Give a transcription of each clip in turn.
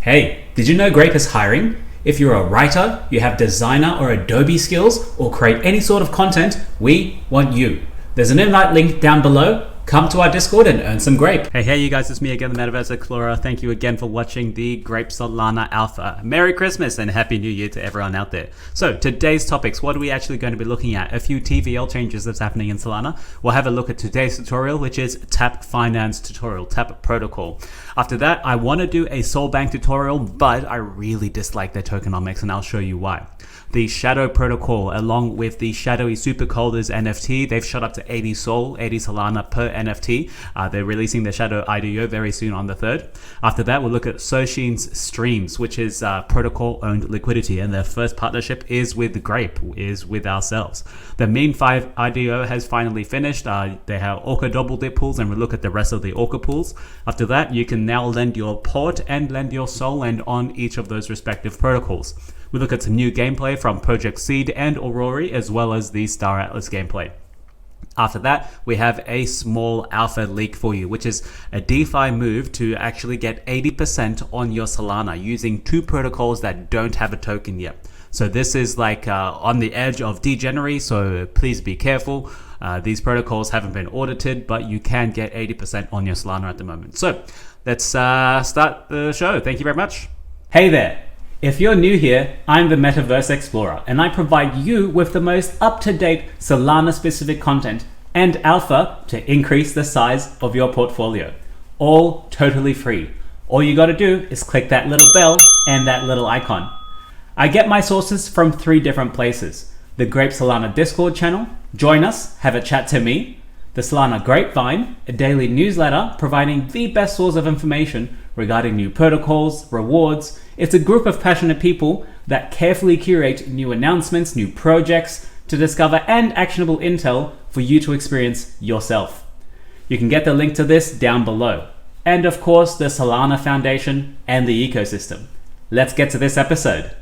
Hey, did you know Grape is hiring? If you're a writer, you have designer or Adobe skills, or create any sort of content, we want you. There's an invite link down below. Come to our Discord and earn some Grape. Hey you guys, it's me again, the MetaVerse Explorer. Thank you again for watching the Grape Solana Alpha. Merry Christmas and Happy New Year to everyone out there. So today's topics, what are we actually going to be looking at? A few TVL changes that's happening in Solana. We'll have a look at today's tutorial, which is Tap Finance tutorial, Tap Protocol. After that, I want to do a Solbank tutorial, but I really dislike their tokenomics and I'll show you why. The Shadow Protocol, along with the Shadowy Supercolders NFT, they've shot up to 80 Sol, 80 Solana per NFT. They're releasing their Shadow IDO very soon on the 3rd. After that, we'll look at Socean's Streams, which is protocol-owned liquidity, and their first partnership is with Grape, is with ourselves. The Mean 5 IDO has finally finished. They have Orca double dip pools, and we'll look at the rest of the Orca pools. After that, you can now lend your Port and lend your Sol and on each of those respective protocols. We look at some new gameplay from Project Seed and Aurory, as well as the Star Atlas gameplay. After that, we have a small alpha leak for you, which is a DeFi move to actually get 80% on your Solana using two protocols that don't have a token yet. So this is like on the edge of degenerate, so please be careful. These protocols haven't been audited, but you can get 80% on your Solana at the moment. So let's start the show. Thank you very much. Hey there. If you're new here, I'm the MetaVerse Explorer, and I provide you with the most up-to-date Solana-specific content and alpha to increase the size of your portfolio. All totally free. All you gotta do is click that little bell and that little icon. I get my sources from 3 different places. The Grape Solana Discord channel, join us, have a chat to me. The Solana Grapevine, a daily newsletter providing the best source of information regarding new protocols, rewards. It's a group of passionate people that carefully curate new announcements, new projects to discover and actionable intel for you to experience yourself. You can get the link to this down below. And of course, the Solana Foundation and the ecosystem. Let's get to this episode.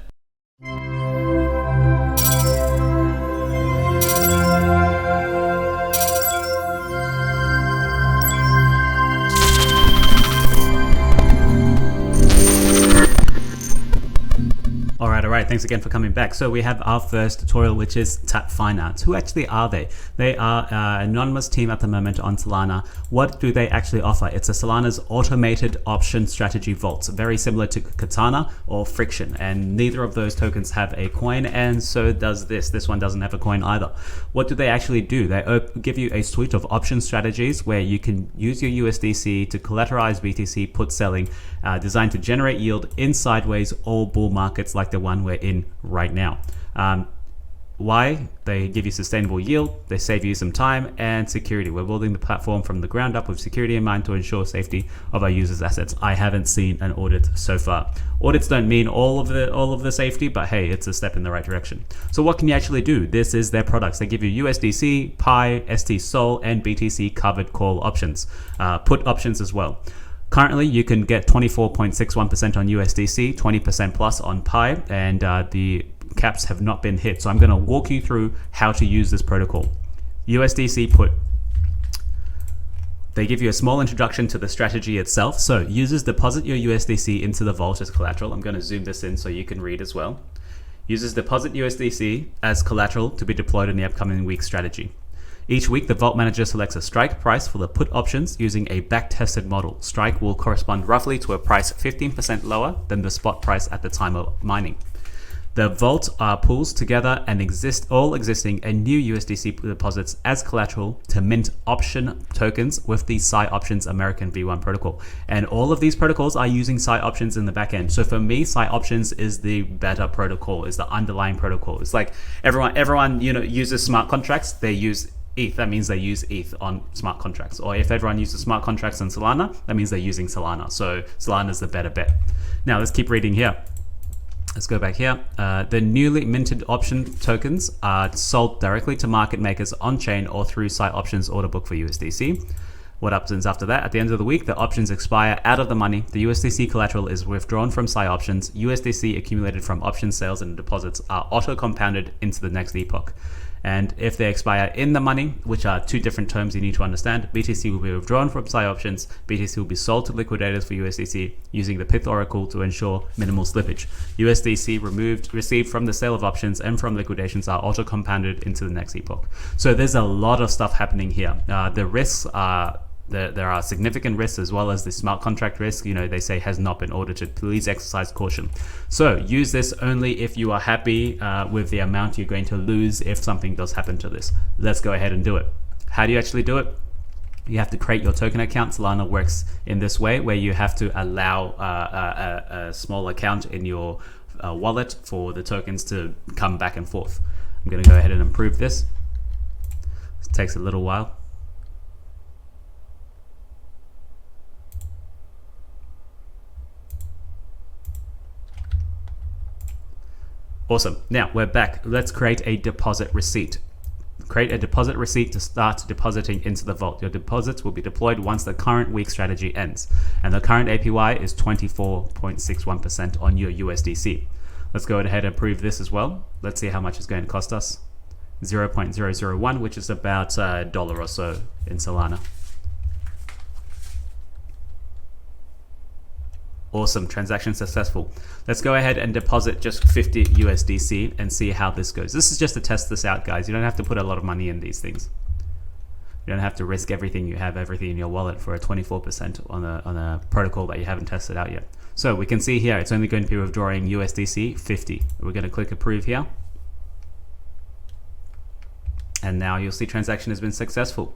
Alright, thanks again for coming back. So we have our first tutorial, which is Tap Finance. Who actually are they? They are an anonymous team at the moment on Solana. What do they actually offer? It's a Solana's automated option strategy vaults, very similar to Katana or Friction, and neither of those tokens have a coin, and so does this. This one doesn't have a coin either. What do they actually do? They give you a suite of option strategies where you can use your USDC to collateralize BTC put selling, designed to generate yield in sideways or bull markets like the one we're in right now. Why? They give you sustainable yield, they save you some time and security. We're building the platform from the ground up with security in mind to ensure safety of our users' assets. I haven't seen an audit so far. Audits don't mean all of the safety, but hey, it's a step in the right direction. So what can you actually do? This is their products. They give you USDC, Pi, ST Sol, and BTC covered call options, put options as well. Currently, you can get 24.61% on USDC, 20% plus on Pi, and the caps have not been hit. So I'm going to walk you through how to use this protocol. USDC put. They give you a small introduction to the strategy itself. So users deposit your USDC into the vault as collateral. I'm going to zoom this in so you can read as well. Users deposit USDC as collateral to be deployed in the upcoming week strategy. Each week, the Vault Manager selects a strike price for the put options using a back-tested model. Strike will correspond roughly to a price 15% lower than the spot price at the time of mining. The Vault pools together and all existing and new USDC deposits as collateral to mint option tokens with the Psi Options American V1 protocol. And all of these protocols are using Psi Options in the back end. So for me, Psi Options is the better protocol, is the underlying protocol. It's like everyone uses smart contracts, they use ETH, that means they use ETH on smart contracts. Or if everyone uses smart contracts on Solana, that means they're using Solana. So Solana's the better bet. Now let's keep reading here. Let's go back here. The newly minted option tokens are sold directly to market makers on-chain or through Psi Options order book for USDC. What happens after that? At the end of the week, the options expire out of the money. The USDC collateral is withdrawn from Psi Options. USDC accumulated from option sales and deposits are auto-compounded into the next epoch. And if they expire in the money, which are two different terms you need to understand, BTC will be withdrawn from PSI options. BTC will be sold to liquidators for USDC using the Pyth Oracle to ensure minimal slippage. USDC received from the sale of options and from liquidations are auto compounded into the next epoch. So there's a lot of stuff happening here. The risks are there are significant risks, as well as the smart contract risk, they say has not been audited. Please exercise caution. So use this only if you are happy with the amount you're going to lose if something does happen to this. Let's go ahead and do it. How do you actually do it? You have to create your token account. Solana works in this way, where you have to allow a small account in your wallet for the tokens to come back and forth. I'm going to go ahead and approve this. It takes a little while. Awesome. Now we're back. Let's create a deposit receipt. Create a deposit receipt to start depositing into the vault. Your deposits will be deployed once the current week strategy ends. And the current APY is 24.61% on your USDC. Let's go ahead and approve this as well. Let's see how much it's going to cost us. 0.001, which is about $1 or so in Solana. Awesome, transaction successful. Let's go ahead and deposit just 50 USDC and see how this goes. This is just to test this out, guys. You don't have to put a lot of money in these things. You don't have to risk everything you have, everything in your wallet for a 24% on a protocol that you haven't tested out yet. So we can see here, it's only going to be withdrawing USDC 50. We're going to click approve here. And now you'll see transaction has been successful.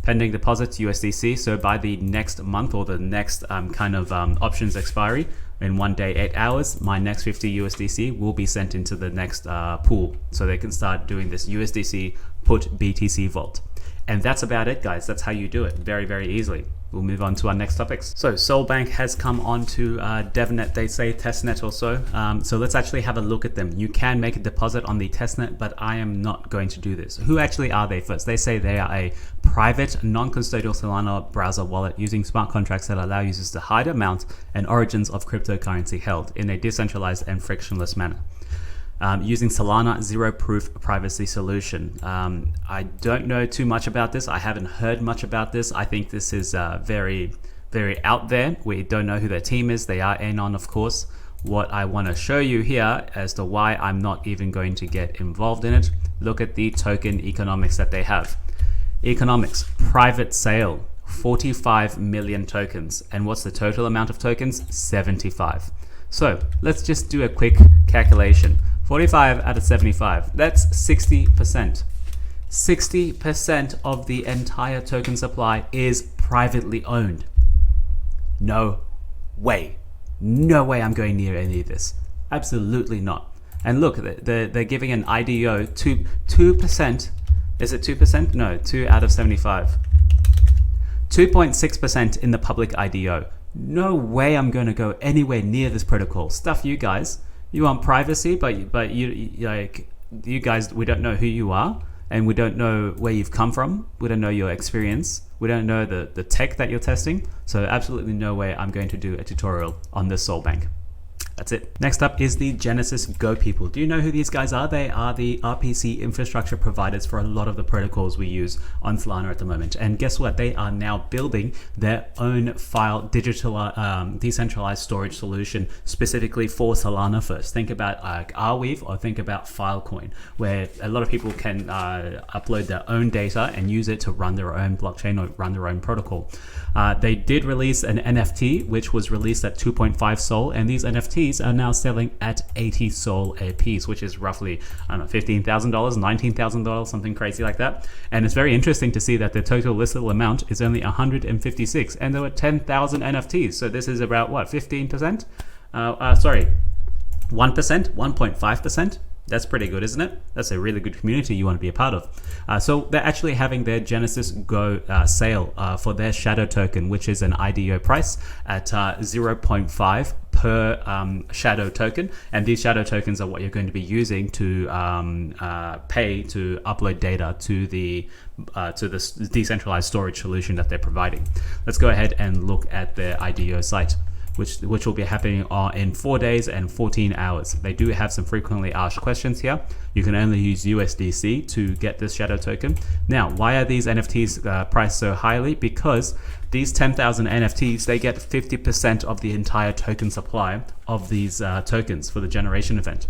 Pending deposits USDC. So by the next month or the next options expiry in 1 day, 8 hours, my next 50 USDC will be sent into the next pool, so they can start doing this USDC put BTC vault. And that's about it, guys. That's how you do it very, very easily. We'll move on to our next topics. So Solbank has come on to DevNet, they say testnet or so. So let's actually have a look at them. You can make a deposit on the testnet, but I am not going to do this. Who actually are they first? They say they are a private non-custodial Solana browser wallet using smart contracts that allow users to hide amounts and origins of cryptocurrency held in a decentralized and frictionless manner. Using Solana zero proof privacy solution. I don't know too much about this. I haven't heard much about this. I think this is very, very out there. We don't know who their team is. They are Anon, of course. What I want to show you here as to why I'm not even going to get involved in it. Look at the token economics that they have. Economics, private sale, 45 million tokens. And what's the total amount of tokens? 75. So let's just do a quick calculation. 45 out of 75, that's 60%. 60% of the entire token supply is privately owned. No way. No way I'm going near any of this. Absolutely not. And look, they're giving an IDO 2%. Is it 2%? No, 2 out of 75. 2.6% in the public IDO. No way I'm going to go anywhere near this protocol. Stuff you guys. You want privacy, but you guys, we don't know who you are, and we don't know where you've come from. We don't know your experience. We don't know the tech that you're testing. So absolutely no way I'm going to do a tutorial on this Solbank. That's it. Next up is the Genesis Go people. Do you know who these guys are? They are the RPC infrastructure providers for a lot of the protocols we use on Solana at the moment. And guess what? They are now building their own decentralized storage solution specifically for Solana first. Think about Arweave or think about Filecoin, where a lot of people can upload their own data and use it to run their own blockchain or run their own protocol. They did release an NFT, which was released at 2.5 Sol, and these NFTs are now selling at 80 Sol a piece, which is roughly, I don't know, $15,000, $19,000, something crazy like that. And it's very interesting to see that the total listable amount is only 156, and there were 10,000 NFTs. So this is about what, 15%? 1%, 1.5%. That's pretty good, isn't it? That's a really good community you want to be a part of. So they're actually having their Genesis Go sale for their shadow token, which is an IDO price at 0.5 per shadow token. And these shadow tokens are what you're going to be using to pay to upload data to the decentralized storage solution that they're providing. Let's go ahead and look at their IDO site. which will be happening in 4 days and 14 hours. They do have some frequently asked questions here. You can only use USDC to get this shadow token. Now, why are these NFTs priced so highly? Because these 10,000 NFTs, they get 50% of the entire token supply of these tokens for the generation event,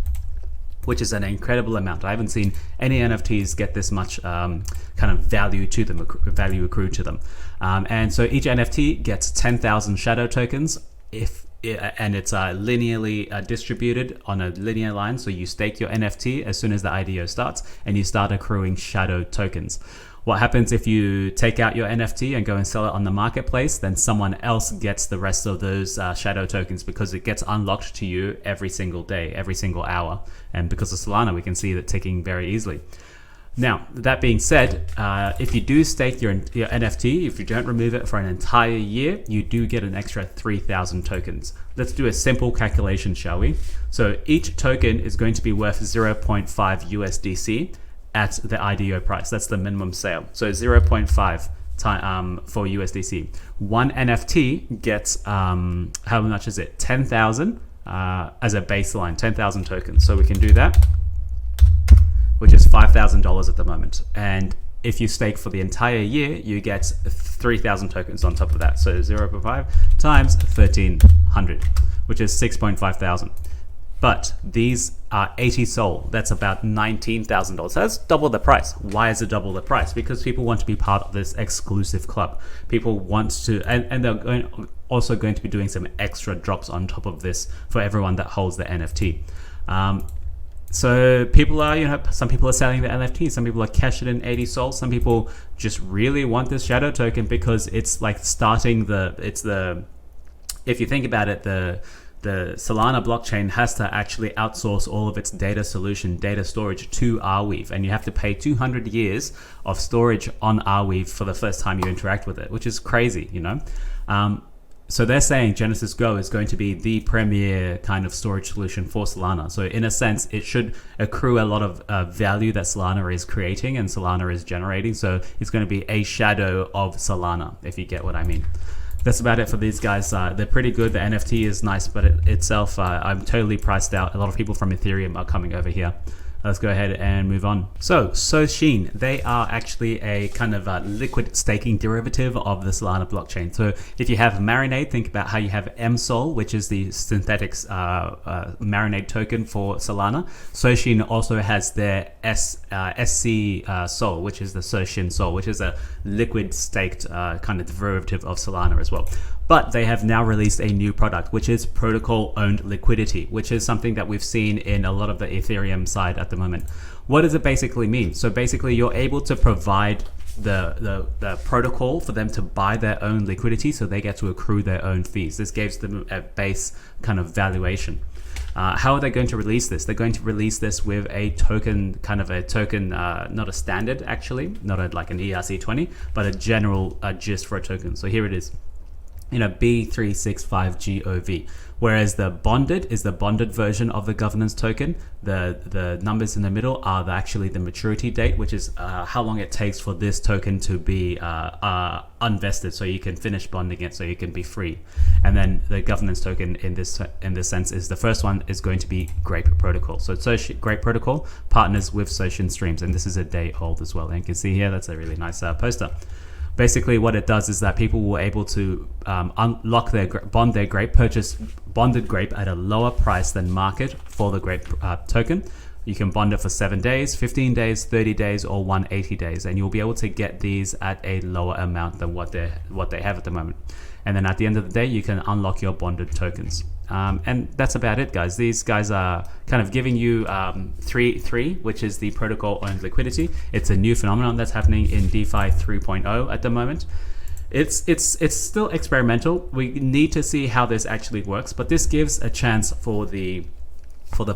which is an incredible amount. I haven't seen any NFTs get this much kind of value to them, value accrued to them. And so each NFT gets 10,000 shadow tokens and it's linearly distributed on a linear line. So you stake your NFT as soon as the IDO starts and you start accruing shadow tokens. What happens if you take out your NFT and go and sell it on the marketplace? Then someone else gets the rest of those shadow tokens because it gets unlocked to you every single day, every single hour. And because of Solana, we can see that ticking very easily. Now, that being said, if you do stake your NFT, if you don't remove it for an entire year, you do get an extra 3,000 tokens. Let's do a simple calculation, shall we? So each token is going to be worth 0.5 USDC at the IDO price. That's the minimum sale. So 0.5 for USDC. One NFT gets, how much is it? 10,000 as a baseline, 10,000 tokens. So we can do that, which is $5,000 at the moment. And if you stake for the entire year, you get 3,000 tokens on top of that. So 0.5 times 1,300, which is 6.5 thousand. But these are 80 SOL. That's about $19,000. So that's double the price. Why is it double the price? Because people want to be part of this exclusive club. People want to, and they're also going to be doing some extra drops on top of this for everyone that holds the NFT. So people are, some people are selling the NFT. Some people are cashing in 80 SOL. Some people just really want this shadow token because it's like starting if you think about it, the Solana blockchain has to actually outsource all of its data storage to Arweave, and you have to pay 200 years of storage on Arweave for the first time you interact with it, which is crazy, So they're saying Genesis Go is going to be the premier kind of storage solution for Solana. So in a sense, it should accrue a lot of value that Solana is creating and Solana is generating. So it's going to be a shadow of Solana, if you get what I mean. That's about it for these guys. They're pretty good. The NFT is nice, but itself, I'm totally priced out. A lot of people from Ethereum are coming over here. Let's go ahead and move on. So Socean, they are actually a kind of liquid staking derivative of the Solana blockchain. So if you have Marinade, think about how you have MSOL, which is the synthetics Marinade token for Solana. Socean also has their SC Sol, which is the Socean Sol, which is a liquid staked kind of derivative of Solana as well. But they have now released a new product, which is protocol-owned liquidity, which is something that we've seen in a lot of the Ethereum side at the moment. What does it basically mean? So basically, you're able to provide the protocol for them to buy their own liquidity, so they get to accrue their own fees. This gives them a base kind of valuation. How are they going to release this? They're going to release this with a token, not a standard actually, not like an ERC20, but a general gist for a token. So here it is. B365GOV, whereas the bonded is the bonded version of the governance token. The numbers in the middle are actually the maturity date, which is how long it takes for this token to be unvested, so you can finish bonding it, so you can be free. And then the governance token in this sense is the first one is going to be Grape Protocol. So Grape Protocol partners with Socean Streams, and this is a day old as well. And you can see here that's a really nice poster. Basically, what it does is that people were able to unlock bond their grape, purchase bonded grape at a lower price than market for the grape token. You can bond it for 7 days, 15 days, 30 days, or 180 days, and you'll be able to get these at a lower amount than what they have at the moment. And then at the end of the day, you can unlock your bonded tokens. And that's about it, guys. These guys are kind of giving you 3.3, which is the protocol-owned liquidity. It's a new phenomenon that's happening in DeFi 3.0 at the moment. It's still experimental. We need to see how this actually works, but this gives a chance for the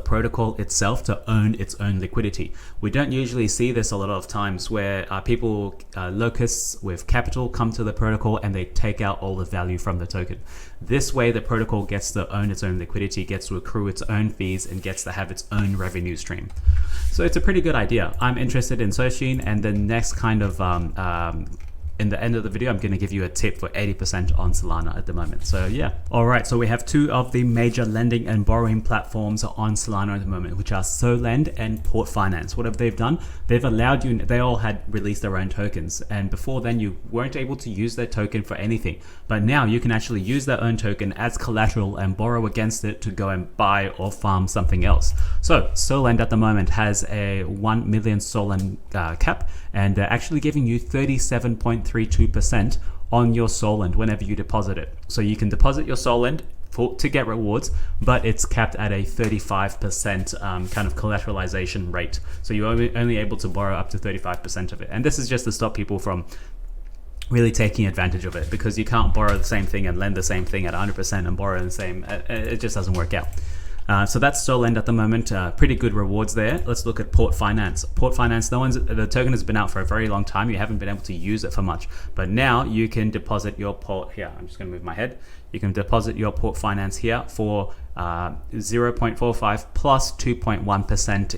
protocol itself to own its own liquidity. We don't usually see this a lot of times where people, locusts with capital, come to the protocol and they take out all the value from the token. This way, the protocol gets to own its own liquidity, gets to accrue its own fees, and gets to have its own revenue stream. So it's a pretty good idea. I'm interested in Socean, and the next kind of in the end of the video, I'm going to give you a tip for 80% on Solana at the moment. So yeah. All right. So we have two of the major lending and borrowing platforms on Solana at the moment, which are Solend and Port Finance. What have they done? They've allowed you, they all had released their own tokens. And before then you weren't able to use their token for anything. But now you can actually use their own token as collateral and borrow against it to go and buy or farm something else. So Solend at the moment has a 1 million Solend cap, and they're actually giving you 37.32% on your Solend whenever you deposit it. So you can deposit your Solend to get rewards, but it's capped at a 35% kind of collateralization rate. So you're only able to borrow up to 35% of it. And this is just to stop people from really taking advantage of it, because you can't borrow the same thing and lend the same thing at 100% and borrow the same. It just doesn't work out. So that's Solend at the moment. Pretty good rewards there. Let's look at Port Finance. Port Finance, the token has been out for a very long time. You haven't been able to use it for much, but now you can deposit your Port here. I'm just going to move my head. You can deposit your Port Finance here for 0.45 plus 2.1%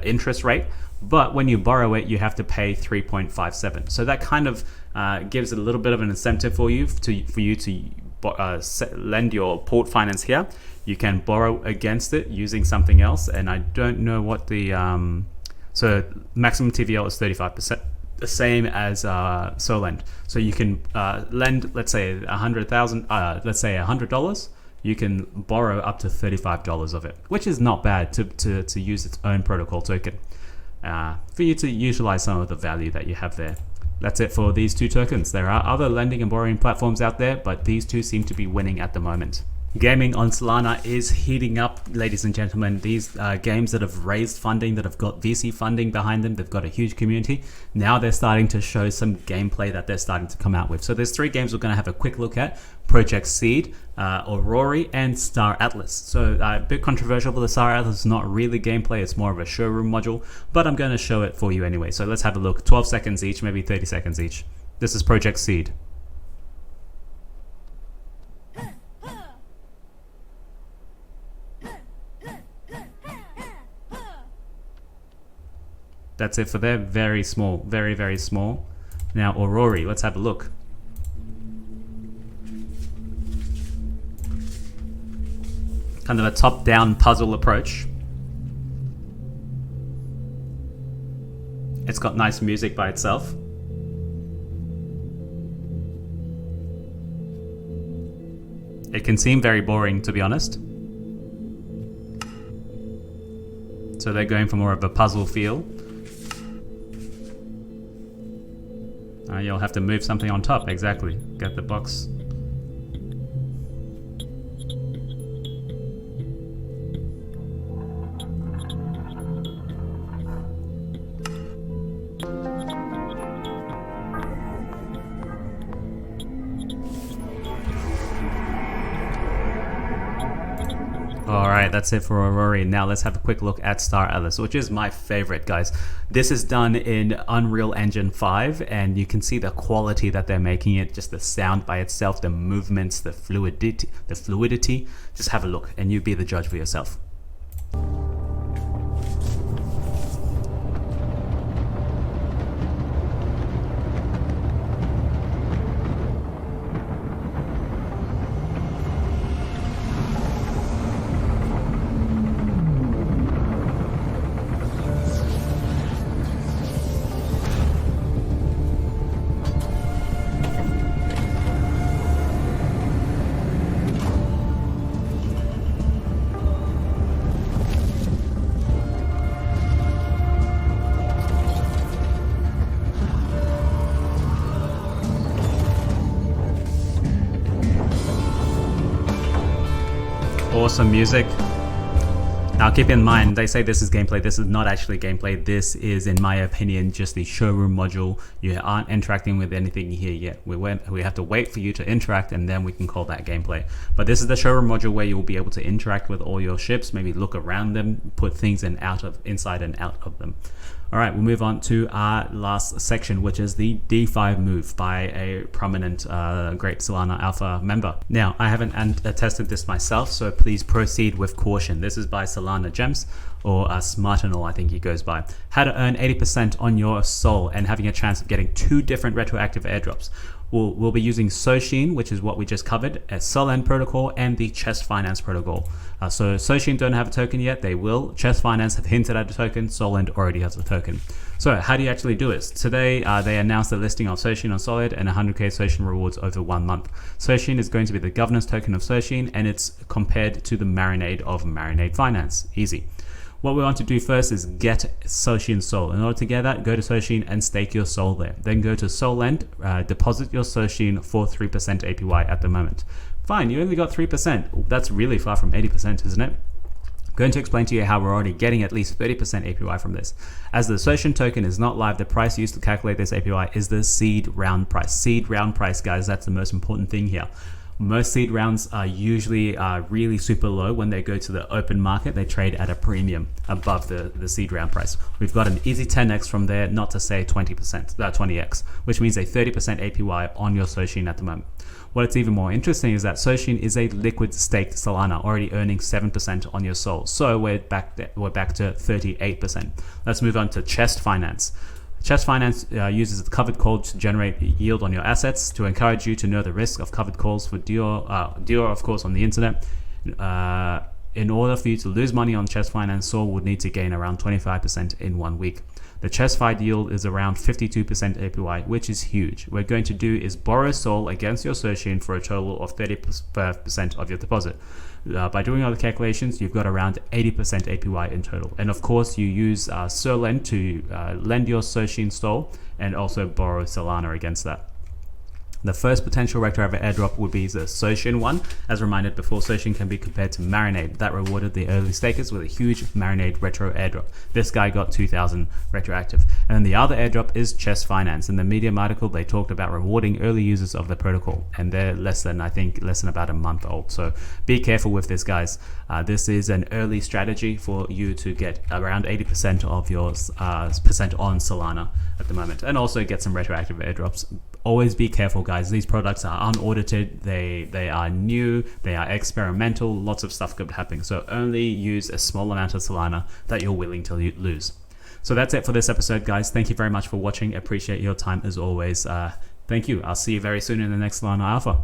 interest rate. But when you borrow it, you have to pay 3.57. So that kind of gives a little bit of an incentive for you to lend your Port Finance here. You can borrow against it using something else, and I don't know what the so maximum TVL is 35%, the same as Solend. So you can lend, let's say $100,000. You can borrow up to $35 of it, which is not bad to use its own protocol token for you to utilize some of the value that you have there. That's it for these two tokens. There are other lending and borrowing platforms out there, but these two seem to be winning at the moment. Gaming on Solana is heating up, ladies and gentlemen. These games that have raised funding, that have got VC funding behind them, they've got a huge community. Now they're starting to show some gameplay that they're starting to come out with. So there's three games we're going to have a quick look at: Project Seed, Aurory, and Star Atlas. So a bit controversial, but the Star Atlas is not really gameplay, it's more of a showroom module, but I'm going to show it for you anyway. So let's have a look. 12 seconds each, maybe 30 seconds each. This is Project Seed. That's it for there. Very small, very, very small. Now Aurory, let's have a look. Kind of a top-down puzzle approach. It's got nice music by itself. It can seem very boring, to be honest. So they're going for more of a puzzle feel. You'll have to move something on top, exactly. Get the box. Alright, that's it for Aurory. Now let's have a quick look at Star Atlas, which is my favorite, guys. This is done in Unreal Engine 5, and you can see the quality that they're making it, just the sound by itself, the movements, the fluidity. Just have a look and you be the judge for yourself. Awesome music. Now keep in mind, they say this is gameplay. This is not actually gameplay. This is, in my opinion, just the showroom module. You aren't interacting with anything here yet. We have to wait for you to interact, and then we can call that gameplay. But this is the showroom module where you will be able to interact with all your ships, maybe look around them, put things inside and out of them. All right, we'll move on to our last section, which is the DeFi move by a prominent Grape Solana Alpha member. Now, I haven't tested this myself, so please proceed with caution. This is by Solana Gems, or Smartinal, I think he goes by. How to earn 80% on your SOL and having a chance of getting 2 different retroactive airdrops. We'll be using Socean, which is what we just covered, a Solend protocol, and the Chest Finance protocol. So Socean don't have a token yet, they will. Chest Finance have hinted at a token, Solend already has a token. So how do you actually do it? Today, they announced the listing of Socean on Solid and 100k Socean rewards over 1 month. Socean is going to be the governance token of Socean, and it's compared to the Marinade of Marinade Finance. Easy. What we want to do first is get Socean SOL. In order to get that, go to Socean and stake your SOL there. Then go to Solend, deposit your Socean for 3% APY at the moment. Fine, you only got 3%. That's really far from 80%, isn't it? I'm going to explain to you how we're already getting at least 30% APY from this. As the Socean token is not live, the price used to calculate this APY is the seed round price. Seed round price, guys, that's the most important thing here. Most seed rounds are usually really super low. When they go to the open market, they trade at a premium above the seed round price. We've got an easy 10x from there, not to say 20%, which means a 30% APY on your Socean at the moment. What's even more interesting is that Socean is a liquid staked Solana, already earning 7% on your SOL. So we're back to 38%. Let's move on to Chest Finance. Chest Finance uses the covered call to generate yield on your assets to encourage you to know the risk of covered calls for deal, of course, on the internet. In order for you to lose money on Chest Finance, SOL would need to gain around 25% in 1 week. The Chest-Fied yield is around 52% APY, which is huge. What we're going to do is borrow SOL against your Socean for a total of 35% of your deposit. By doing all the calculations, you've got around 80% APY in total. And of course, you use Solend to lend your Socean SOL and also borrow Solana against that. The first potential retroactive airdrop would be the Socean one. As reminded before, Socean can be compared to Marinade. That rewarded the early stakers with a huge Marinade retro airdrop. This guy got 2,000 retroactive. And then the other airdrop is Chest Finance. In the Medium article, they talked about rewarding early users of the protocol, and they're less than about a month old. So be careful with this, guys. This is an early strategy for you to get around 80% of your percent on Solana at the moment, and also get some retroactive airdrops. Always be careful, guys. These products are unaudited, they are new, they are experimental, lots of stuff could happen. So only use a small amount of Solana that you're willing to lose. So that's it for this episode, guys. Thank you very much for watching. Appreciate your time as always. Thank you. I'll see you very soon in the next Solana Alpha.